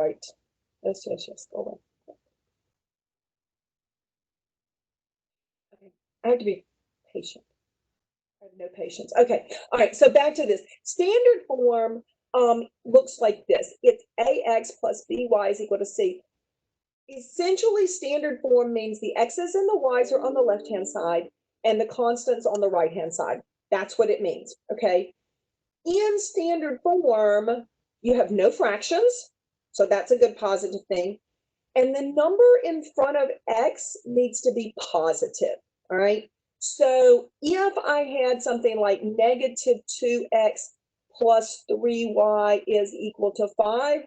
right. Yes, yes, yes. Go away. Okay. I have to be patient. I have no patience. Okay. All right. So back to this. Standard form looks like this. It's ax plus by is equal to c. Essentially, standard form means the x's and the y's are on the left-hand side and the constants on the right-hand side. That's what it means. Okay. In standard form, you have no fractions. So that's a good positive thing. And the number in front of x needs to be positive, all right? So if I had something like negative 2x plus 3y is equal to 5,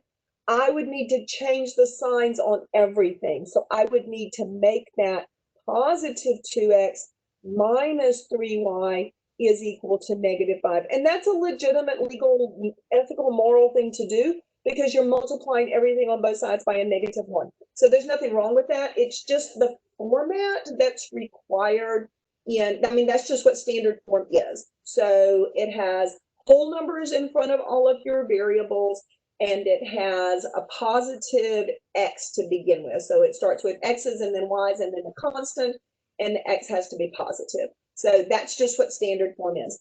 I would need to change the signs on everything. So I would need to make that positive 2x minus 3y is equal to negative 5. And that's a legitimate legal, ethical, moral thing to do, because you're multiplying everything on both sides by a negative 1. So there's nothing wrong with that. It's just the format that's required in, I mean, that's just what standard form is. So it has whole numbers in front of all of your variables, and it has a positive x to begin with. So it starts with x's and then y's and then a constant, and the x has to be positive. So that's just what standard form is.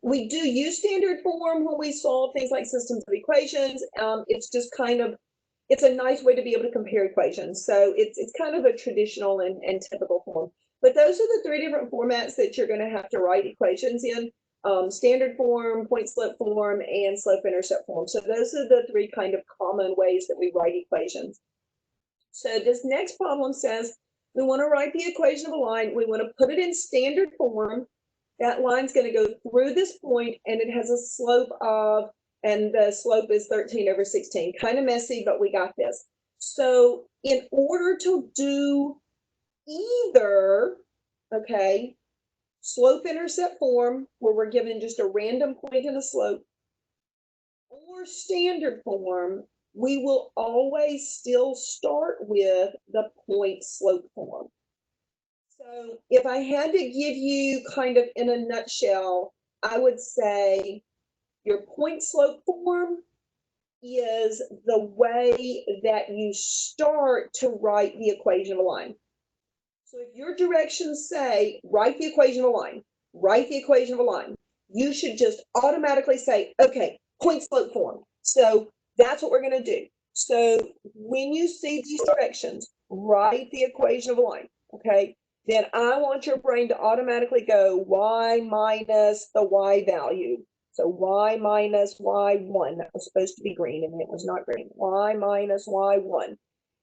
We do use standard form when we solve things like systems of equations. It's just kind of, it's a nice way to be able to compare equations. So it's kind of a traditional and typical form. But those are the three different formats that you're going to have to write equations in. Standard form, point slope form, and slope intercept form. So those are the three kind of common ways that we write equations. So this next problem says we want to write the equation of a line. We want to put it in standard form. That line's going to go through this point, and it has a slope of, and the slope is 13 over 16. Kind of messy, but we got this. So in order to do either, okay, slope intercept form, where we're given just a random point and a slope, or standard form, we will always still start with the point slope form. So if I had to give you kind of in a nutshell, I would say your point slope form is the way that you start to write the equation of a line. So if your directions say, write the equation of a line, write the equation of a line, you should just automatically say, okay, point slope form. So that's what we're going to do. So when you see these directions, write the equation of a line, okay? Then I want your brain to automatically go y minus the y value. So y minus y1, that was supposed to be green and it was not green. Y minus y1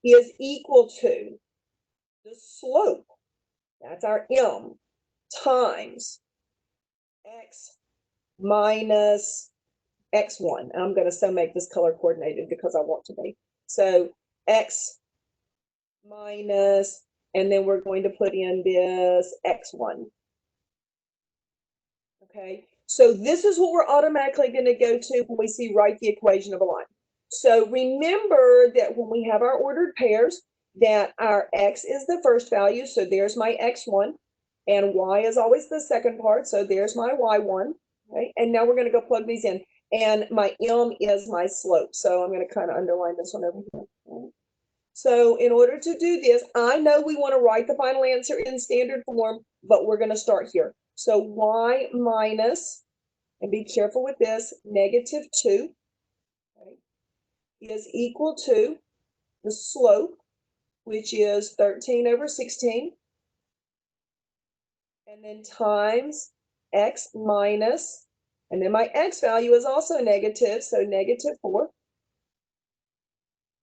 is equal to the slope, that's our m, times x minus x1. I'm going to so make this color coordinated because I want to be. So x minus, and then we're going to put in this x1. Okay, so this is what we're automatically going to go to when we see write the equation of a line. So remember that when we have our ordered pairs, that our x is the first value, so there's my x1, and y is always the second part, so there's my y1. Okay, and now we're going to go plug these in, and my m is my slope, so I'm going to kind of underline this one over here. So in order to do this, I know we want to write the final answer in standard form, but we're going to start here. So y minus, and be careful with this, negative 2, okay, is equal to the slope, which is 13 over 16, and then times x minus, and then my x value is also negative, so negative 4.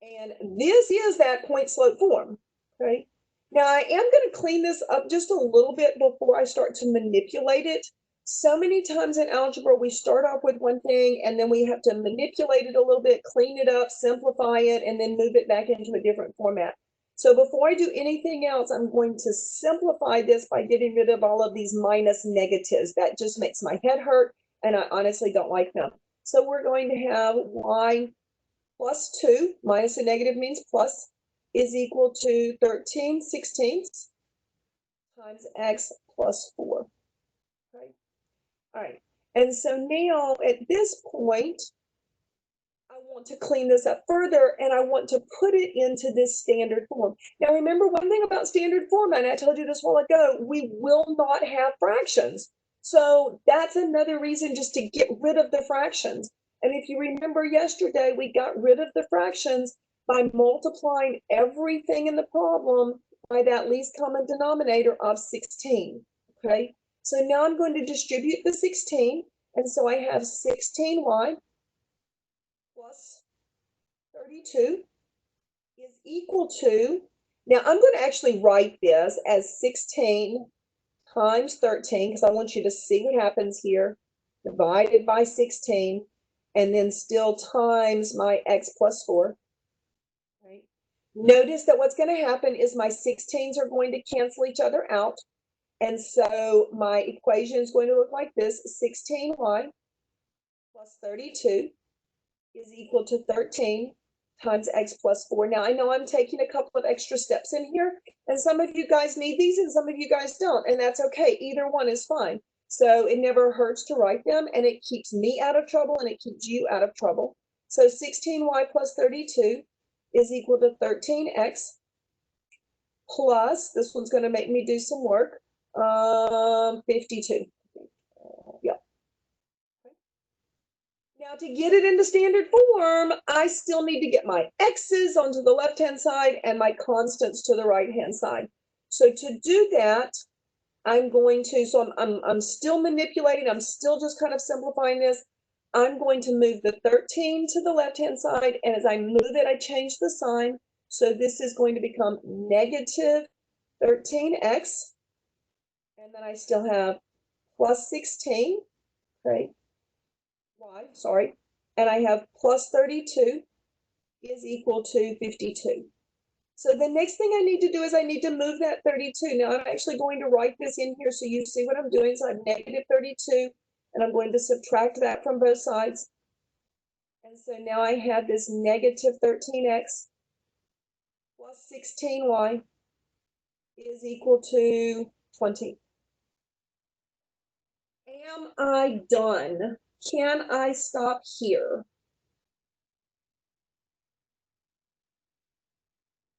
And this is that point slope form, okay? Now I am going to clean this up just a little bit before I start to manipulate it. So many times in algebra, we start off with one thing and then we have to manipulate it a little bit, clean it up, simplify it, and then move it back into a different format. So before I do anything else, I'm going to simplify this by getting rid of all of these minus negatives. That just makes my head hurt, and I honestly don't like them. So we're going to have y plus 2, minus a negative means plus, is equal to 13/16 times x plus 4. Okay. All right. And so now at this point, I want to clean this up further, and I want to put it into this standard form. Now, remember one thing about standard form, and I told you this a while ago, we will not have fractions. So that's another reason just to get rid of the fractions. And if you remember yesterday, we got rid of the fractions by multiplying everything in the problem by that least common denominator of 16, okay? So now I'm going to distribute the 16, and so I have 16y plus 32 is equal to, now I'm going to actually write this as 16 times 13, because I want you to see what happens here, divided by 16, and then still times my x plus 4. Right? Notice that what's going to happen is my 16s are going to cancel each other out, and so my equation is going to look like this: 16y plus 32 is equal to 13 times x plus 4. Now, I know I'm taking a couple of extra steps in here, and some of you guys need these and some of you guys don't, and that's okay. Either one is fine. So it never hurts to write them, and it keeps me out of trouble, and it keeps you out of trouble. So 16y plus 32 is equal to 13x plus, this one's going to make me do some work, 52. Yeah. Now, to get it into standard form, I still need to get my x's onto the left-hand side and my constants to the right-hand side. So to do that, I'm going to, so I'm still manipulating, I'm still just kind of simplifying this. I'm going to move the 13 to the left-hand side, and as I move it, I change the sign. So this is going to become negative 13x, and then I still have plus 16, right? Y, sorry, and I have plus 32 is equal to 52. So the next thing I need to do is I need to move that 32. Now I'm actually going to write this in here so you see what I'm doing. So I have negative 32, and I'm going to subtract that from both sides. And so now I have this negative 13x plus 16y is equal to 20. Am I done? Can I stop here?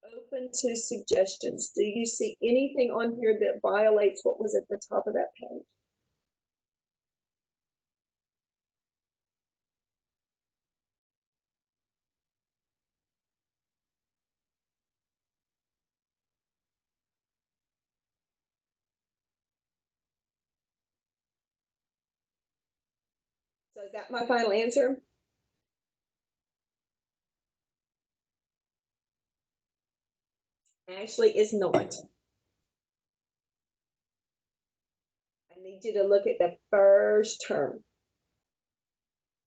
Open to suggestions. Do you see anything on here that violates what was at the top of that page? So is that my final answer? Actually, it's not. I need you to look at the first term.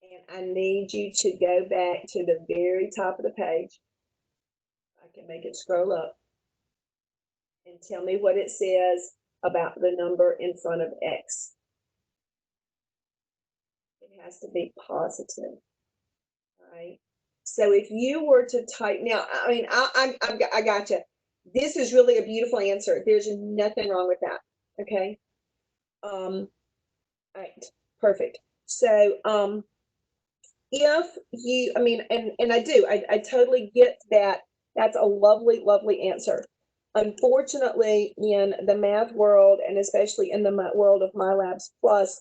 And I need you to go back to the very top of the page. I can make it scroll up. And tell me what it says about the number in front of x. It has to be positive, right? So if you were to type, now, I mean, I got you. This is really a beautiful answer. There's nothing wrong with that, okay? All right, perfect. So, if you, I mean, and I totally get that. That's a lovely, lovely answer. Unfortunately, in the math world, and especially in the world of MyLabs Plus,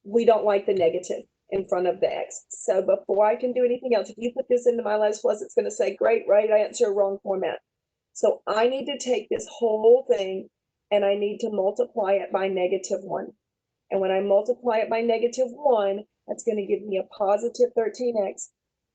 we don't like the negative in front of the x. So before I can do anything else, if you put this into MyLabs Plus, it's going to say, great, right answer, wrong format. So I need to take this whole thing and I need to multiply it by -1. And when I multiply it by -1, that's going to give me a positive 13x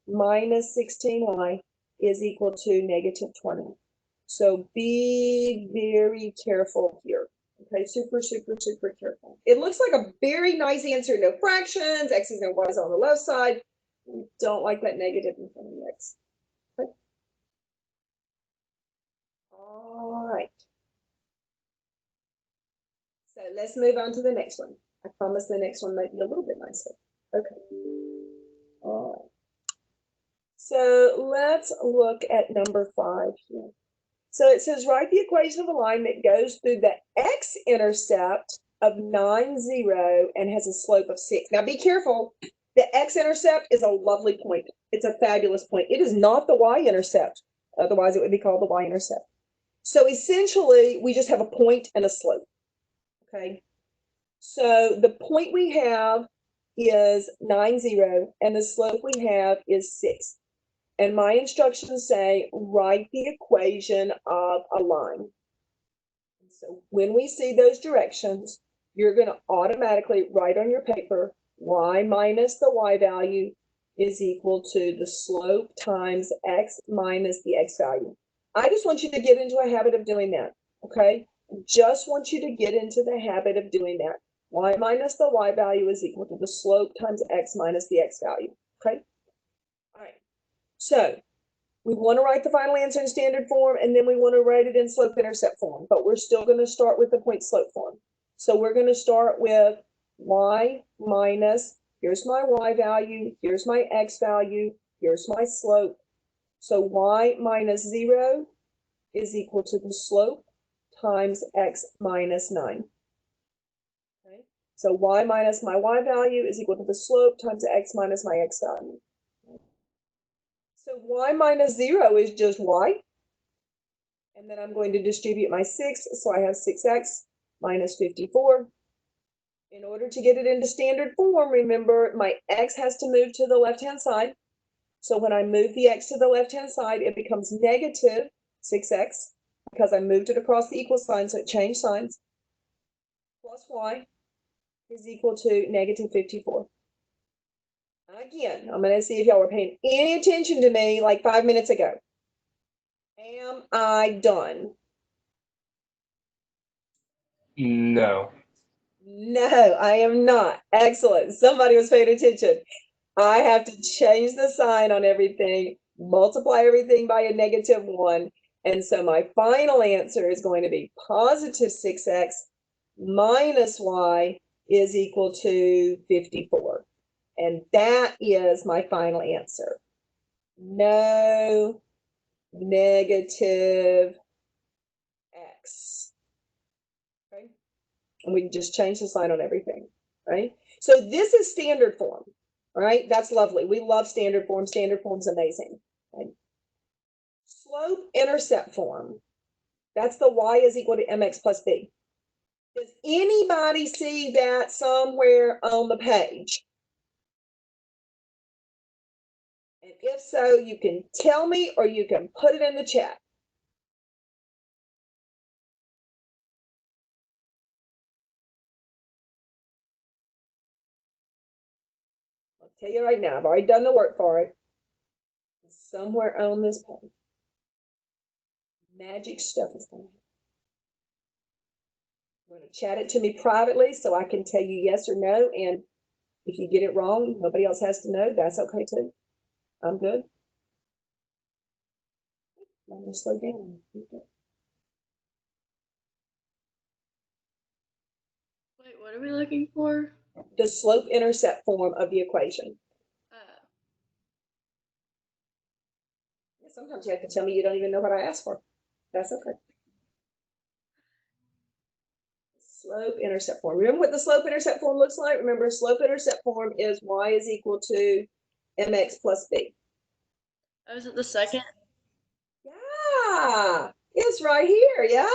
minus 16y is equal to -20. So be very careful here. Okay, super, super, super careful. It looks like a very nice answer. No fractions, x's and y's on the left side. We don't like that negative in front of the x. Okay. All right. So let's move on to the next one. I promise the next one might be a little bit nicer. Okay. All right. So let's look at number 5 here. So it says, write the equation of a line that goes through the x-intercept of 9, 0 and has a slope of 6. Now be careful, The x-intercept is a lovely point. It's a fabulous point. It is not the y-intercept. Otherwise, it would be called the y-intercept. So essentially, we just have a point and a slope. Okay. So the point we have is 9, 0, and the slope we have is 6. And my instructions say write the equation of a line. So when we see those directions, you're going to automatically write on your paper y minus the y value is equal to the slope times x minus the x value. I just want you to get into a habit of doing that, okay? Just want you to get into the habit of doing that. Y minus the y value is equal to the slope times x minus the x value, okay? All right, so we want to write the final answer in standard form, and then we want to write it in slope-intercept form, but we're still going to start with the point-slope form. So we're going to start with y minus, here's my y value, here's my x value, here's my slope. So y minus 0 is equal to the slope times x minus 9. Okay? So y minus my y value is equal to the slope times x minus my x value. So y minus 0 is just y. And then I'm going to distribute my 6. So I have 6x minus 54. In order to get it into standard form, remember my x has to move to the left-hand side. So when I move the x to the left-hand side, it becomes negative 6x because I moved it across the equal sign, so it changed signs. Plus y is equal to negative 54. Again, I'm going to see if y'all were paying any attention to me like 5 minutes ago. Am I done? No. No, I am not. Excellent. Somebody was paying attention. I have to change the sign on everything, multiply everything by a negative 1. And so my final answer is going to be positive 6x minus y is equal to 54. And that is my final answer. No negative x. Okay. And we can just change the sign on everything, right? So this is standard form, right? That's lovely. We love standard form. Standard form's amazing. Right? Slope-intercept form. That's the y is equal to mx plus b. Does anybody see that somewhere on the page? And if so, you can tell me or you can put it in the chat. I'll tell you right now, I've already done the work for it. It's somewhere on this page. Magic stuff is going to happen. You're going to chat it to me privately so I can tell you yes or no. And if you get it wrong, nobody else has to know. That's okay too. I'm good. I'm going to slow down. Wait, what are we looking for? The slope-intercept form of the equation. Sometimes you have to tell me you don't even know what I asked for. That's okay. Slope-intercept form. Remember what the slope-intercept form looks like? Remember, slope-intercept form is y is equal to mx plus b. Oh, is it the second? Yeah, it's right here, yeah?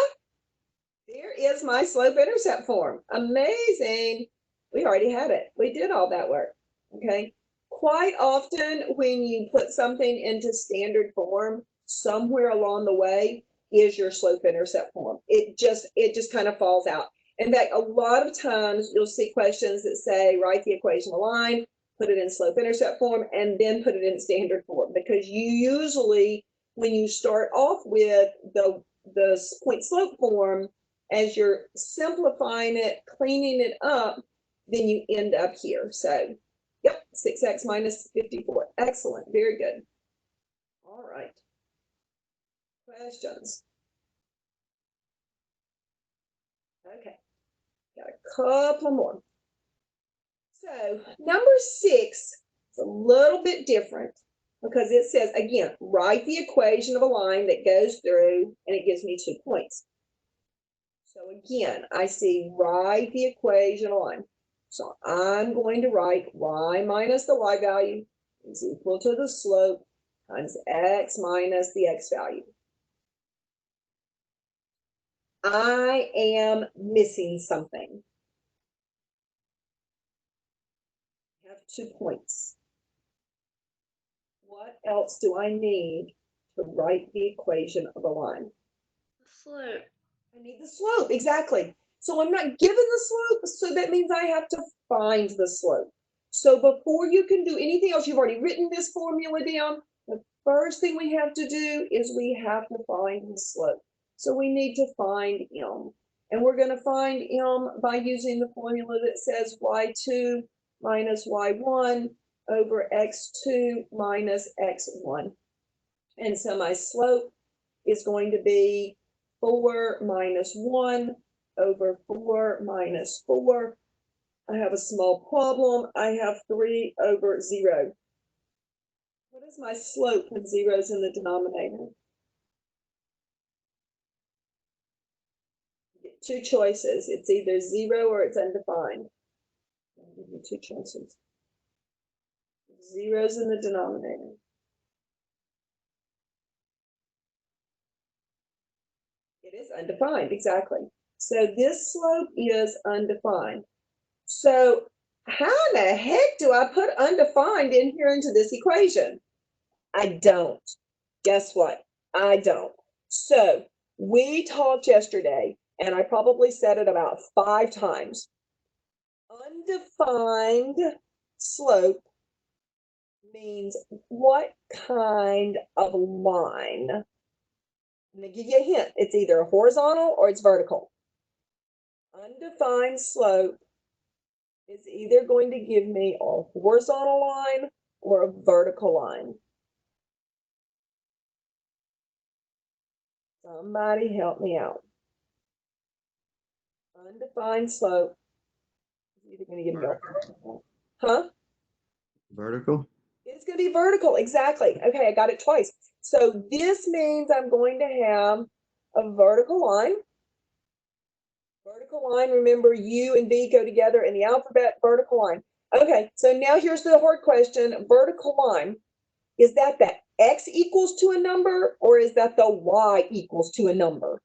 There is my slope-intercept form. Amazing. We already had it. We did all that work, okay? Quite often when you put something into standard form, somewhere along the way is your slope-intercept form. It just kind of falls out. In fact, a lot of times you'll see questions that say, write the equation of a line, put it in slope-intercept form, and then put it in standard form. Because you usually, when you start off with the point-slope form, as you're simplifying it, cleaning it up, then you end up here. So, yep, 6x minus 54. Excellent. Very good. All right. Questions? Okay. Got a couple more. So, number 6 is a little bit different because it says, again, write the equation of a line that goes through, and it gives me 2 points. So again, I see write the equation of a line. So I'm going to write y minus the y value is equal to the slope times x minus the x value. I am missing something. I have 2 points. What else do I need to write the equation of a line? The slope. I need the slope, exactly. So I'm not given the slope, so that means I have to find the slope. So before you can do anything else, you've already written this formula down. The first thing we have to do is we have to find the slope. So we need to find m. And we're going to find m by using the formula that says y2 minus y1 over x2 minus x1. And so my slope is going to be 4 minus 1 over 4 minus 4. I have a small problem. I have 3 over 0. What is my slope with zeros in the denominator? You get 2 choices. It's either 0 or it's undefined. I'll give you 2 choices. Zeros in the denominator. It is undefined, exactly. So this slope is undefined. So how in the heck do I put undefined in here into this equation? I don't. Guess what? I don't. So we talked yesterday, and I probably said it about 5 times. Undefined slope means what kind of line? I'm going to give you a hint. It's either horizontal or it's vertical. Undefined slope is either going to give me a horizontal line or a vertical line. Somebody help me out. Undefined slope is either going to give me a, huh? Vertical? It's going to be vertical, exactly. Okay, I got it twice. So this means I'm going to have a vertical line. Vertical line, remember U and V go together in the alphabet, vertical line. Okay, so now here's the hard question. Vertical line, is that the X equals to a number or is that the Y equals to a number?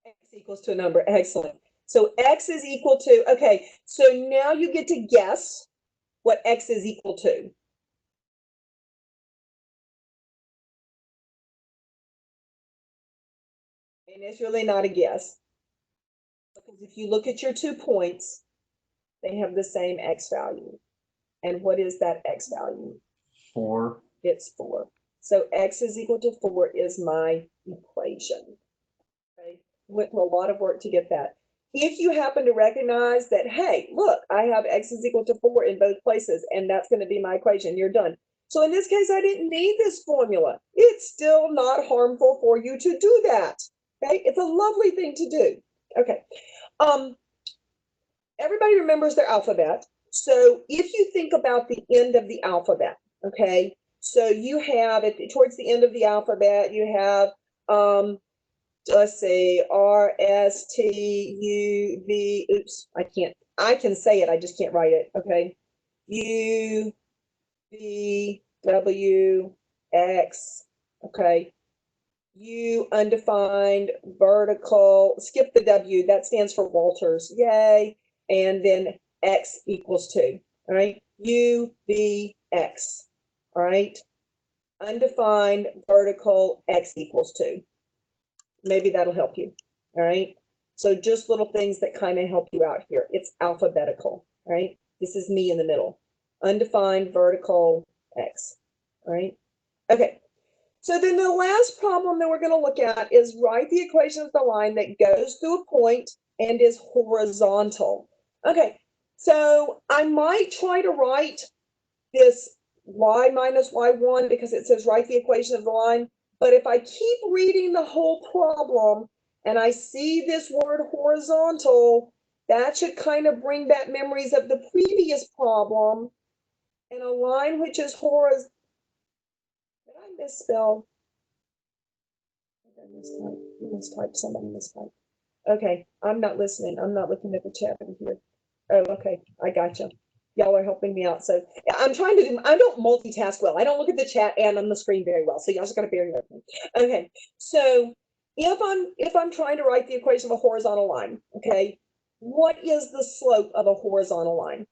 X equals to a number, excellent. So X is equal to, okay, so now you get to guess what X is equal to. And it's really not a guess. Because if you look at your 2 points, they have the same X value. And what is that X value? 4. It's 4. So X is equal to 4 is my equation. Okay, went through a lot of work to get that. If you happen to recognize that, hey, look, I have X is equal to 4 in both places, and that's going to be my equation, you're done. So in this case, I didn't need this formula. It's still not harmful for you to do that. Okay, it's a lovely thing to do. Okay, everybody remembers their alphabet. So if you think about the end of the alphabet, okay, so you have it towards the end of the alphabet, you have let's see, R, S, T, U, V, oops, I can say it, I just can't write it, okay? U, V, W, X, okay? U, undefined, vertical, skip the W, that stands for Walters, yay. And then X equals 2, all right? U, V, X, all right? Undefined, vertical, X equals 2. Maybe that'll help you. All right. So just little things that kind of help you out here. It's alphabetical. Right. This is me in the middle. Undefined, vertical, X. All right. Okay. So then the last problem that we're going to look at is write the equation of the line that goes through a point and is horizontal. Okay. So I might try to write this y minus y1 because it says write the equation of the line. But if I keep reading the whole problem and I see this word horizontal, that should kind of bring back memories of the previous problem. And a line which is horizontal. Did I misspell? You mistyped, somebody mistyped. Okay, I'm not listening. I'm not looking at the chat over here. Oh, okay, I gotcha. Y'all are helping me out. So I'm trying to do, I don't multitask well. I don't look at the chat and on the screen very well. So y'all just gotta bear with me. Okay, so if I'm trying to write the equation of a horizontal line, okay, what is the slope of a horizontal line?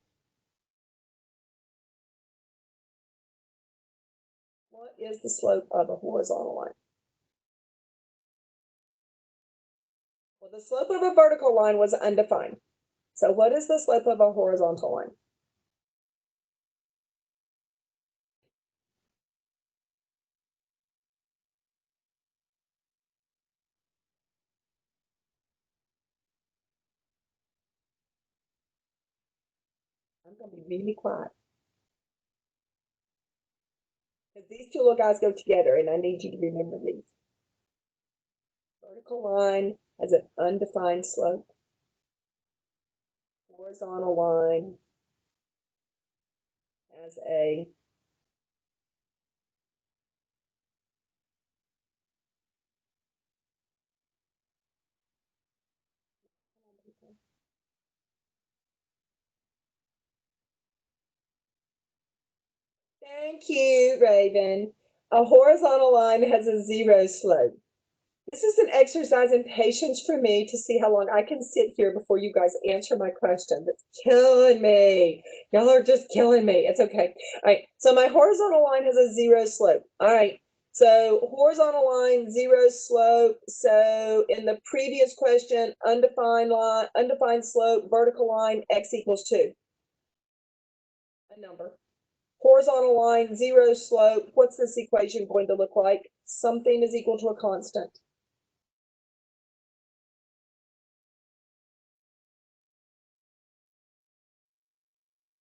What is the slope of a horizontal line? Well, the slope of a vertical line was undefined. So what is the slope of a horizontal line? I'm going to be really quiet. Because these two little guys go together, and I need you to remember these. Vertical line has an undefined slope. Horizontal line has a Thank you, Raven. A horizontal line has a zero slope. This is an exercise in patience for me to see how long I can sit here before you guys answer my questions. It's killing me. Y'all are just killing me. It's okay. All right. So my horizontal line has a zero slope. All right. So horizontal line, zero slope. So in the previous question, undefined line, undefined slope, vertical line, x equals 2. A number. Horizontal line, zero slope. What's this equation going to look like? Something is equal to a constant.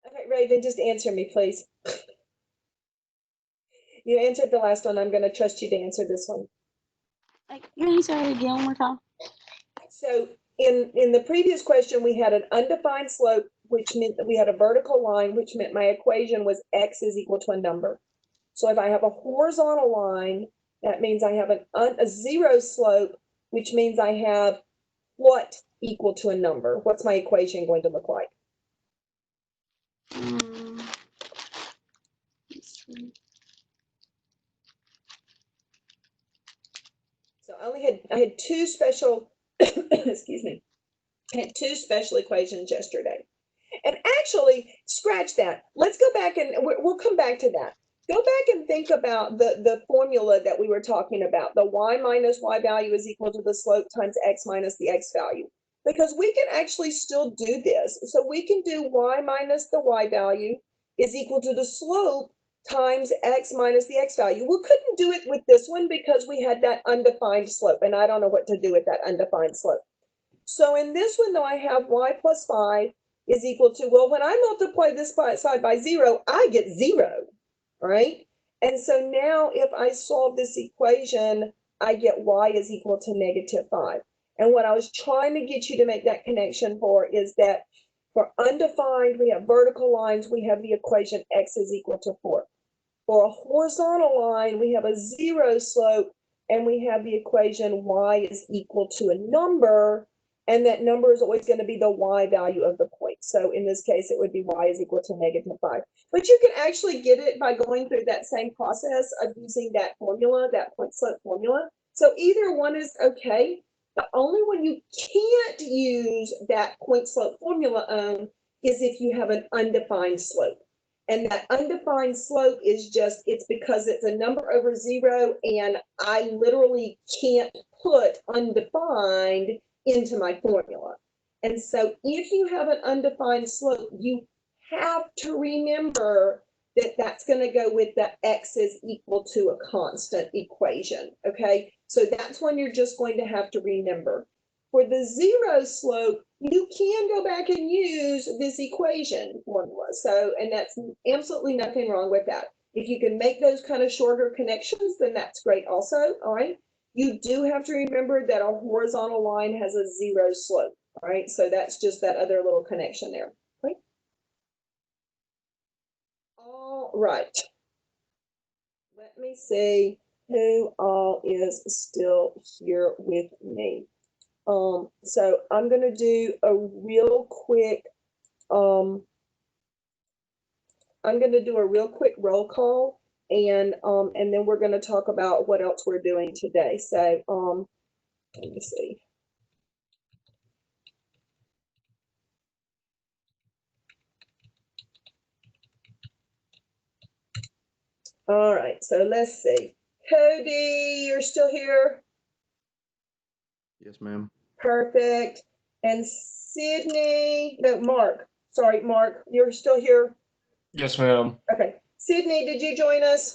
Okay, Raven, just answer me, please. You answered the last one. I'm going to trust you to answer this one. Can you say it again one more time? So in the previous question, we had an undefined slope, which meant that we had a vertical line, which meant my equation was x is equal to a number. So if I have a horizontal line, that means I have a zero slope, which means I have what equal to a number? What's my equation going to look like? So I had two special, excuse me, I had two special equations yesterday. And actually, scratch that. Let's go back and we'll come back to that. Go back and think about the formula that we were talking about. The y minus y value is equal to the slope times x minus the x value. Because we can actually still do this. So we can do y minus the y value is equal to the slope times x minus the x value. We couldn't do it with this one because we had that undefined slope. And I don't know what to do with that undefined slope. So in this one, though, I have y plus 5 is equal to, well, when I multiply this side by 0, I get 0, right? And so now if I solve this equation, I get y is equal to negative 5. And what I was trying to get you to make that connection for is that for undefined, we have vertical lines, we have the equation x is equal to 4. For a horizontal line, we have a 0 slope, and we have the equation y is equal to a number, and that number is always going to be the y value of the point. So in this case, it would be y is equal to negative 5. But you can actually get it by going through that same process of using that formula, that point slope formula. So either one is okay. The only one you can't use that point slope formula on is if you have an undefined slope. And that undefined slope is just, it's because it's a number over 0, and I literally can't put undefined into my formula. And so if you have an undefined slope, you have to remember that that's going to go with the x is equal to a constant equation, okay? So that's when you're just going to have to remember. For the 0 slope, you can go back and use this equation formula. So, and that's absolutely nothing wrong with that. If you can make those kind of shorter connections, then that's great also, all right? You do have to remember that a horizontal line has a 0 slope, all right? So that's just that other little connection there, right? All right. Let me see. who all is still here with me? So I'm going to do a real quick, I'm going to do a real quick roll call, and then we're going to talk about what else we're doing today. So, let me see. All right, so let's see. Cody, you're still here? Yes, ma'am. Perfect. And Sydney, no, Mark. Sorry, Mark, you're still here? Yes, ma'am. Okay. Sydney, did you join us?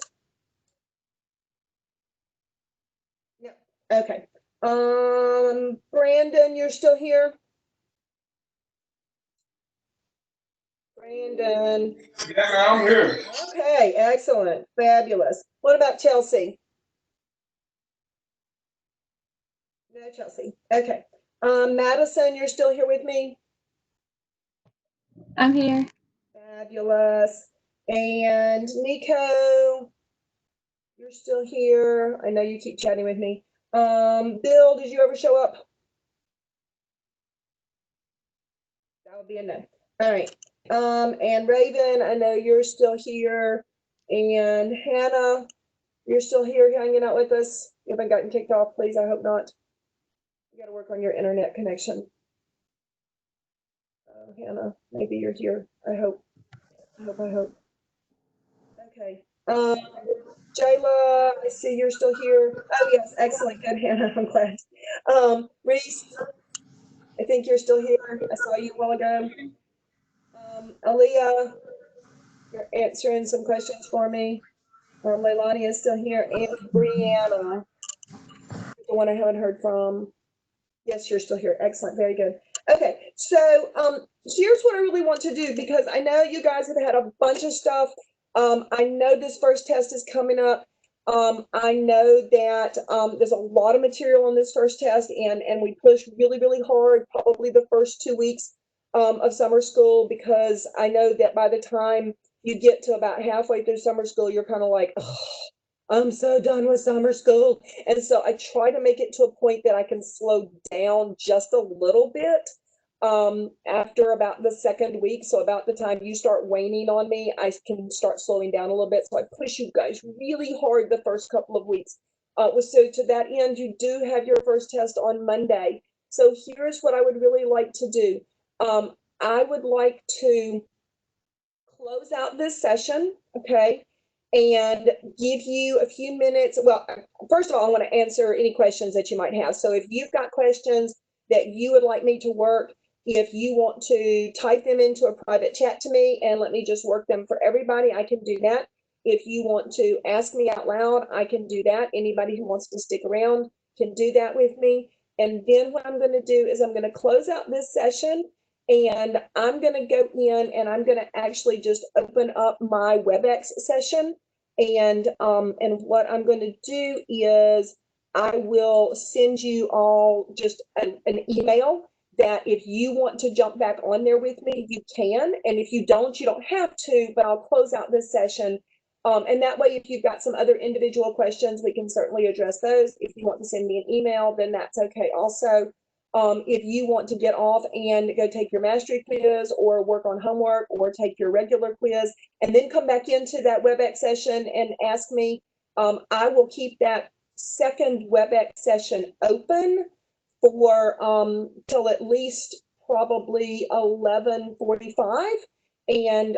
Yep. Okay. Brandon, you're still here? Brandon. Yeah, I'm here. Okay, excellent. Fabulous. What about Chelsea? No, Chelsea. Okay. Madison, you're still here with me? I'm here. Fabulous. And Nico, you're still here. I know you keep chatting with me. Bill, did you ever show up? That would be a no. All right. And Raven, I know you're still here. And Hannah, you're still here hanging out with us. You haven't gotten kicked off, please. I hope not. You got to work on your internet connection. Hannah, maybe you're here. I hope. I hope. Okay. Jayla, I see you're still here. Oh, yes. Excellent. Good, Hannah. I'm glad. Reese, I think you're still here. I saw you a while ago. Aaliyah, you're answering some questions for me. Leilani is still here. And Brianna, the one I haven't heard from. Yes, you're still here. Excellent. Very good. Okay. So here's what I really want to do, because I know you guys have had a bunch of stuff. I know this first test is coming up. I know that there's a lot of material on this first test, and we push really, really hard, probably the first 2 weeks of summer school, because I know that by the time you get to about halfway through summer school, you're kind of like, oh, I'm so done with summer school. And so I try to make it to a point that I can slow down just a little bit after about the second week. So about the time you start waning on me, I can start slowing down a little bit. So I push you guys really hard the first couple of weeks. So to that end, you do have your first test on Monday. So here's what I would really like to do. I would like to close out this session, okay, and give you a few minutes. Well, first of all, I want to answer any questions that you might have. So if you've got questions that you would like me to work, if you want to type them into a private chat to me and let me just work them for everybody, I can do that. If you want to ask me out loud, I can do that. Anybody who wants to stick around can do that with me. And then what I'm going to do is I'm going to close out this session, and I'm going to go in and I'm going to actually just open up my WebEx session. And what I'm going to do is I will send you all just an email that if you want to jump back on there with me, you can. And if you don't, you don't have to, but I'll close out this session. And that way, if you've got some other individual questions, we can certainly address those. If you want to send me an email, then that's okay also. If you want to get off and go take your mastery quiz or work on homework or take your regular quiz and then come back into that WebEx session and ask me, I will keep that second WebEx session open for till at least probably 11:45. And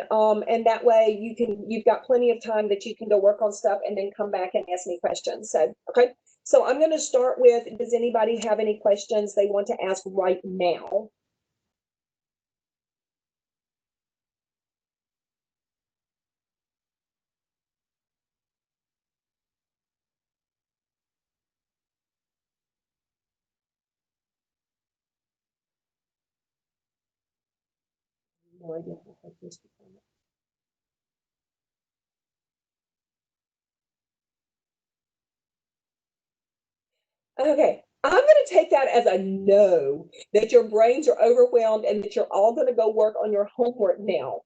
that way you've got plenty of time that you can go work on stuff and then come back and ask me questions. So, okay. So I'm going to start with, does anybody have any questions they want to ask right now? No idea how to this before. Okay, I'm going to take that as a no, that your brains are overwhelmed and that you're all going to go work on your homework now.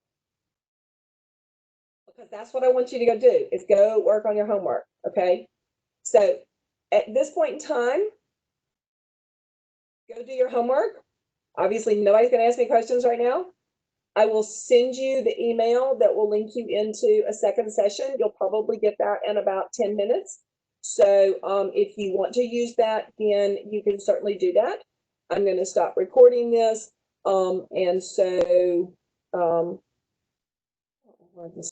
Because that's what I want you to go do, is go work on your homework, okay? So at this point in time, go do your homework. Obviously, nobody's going to ask me questions right now. I will send you the email that will link you into a second session. You'll probably get that in about 10 minutes. So if you want to use that, then you can certainly do that. I'm going to stop recording this. And so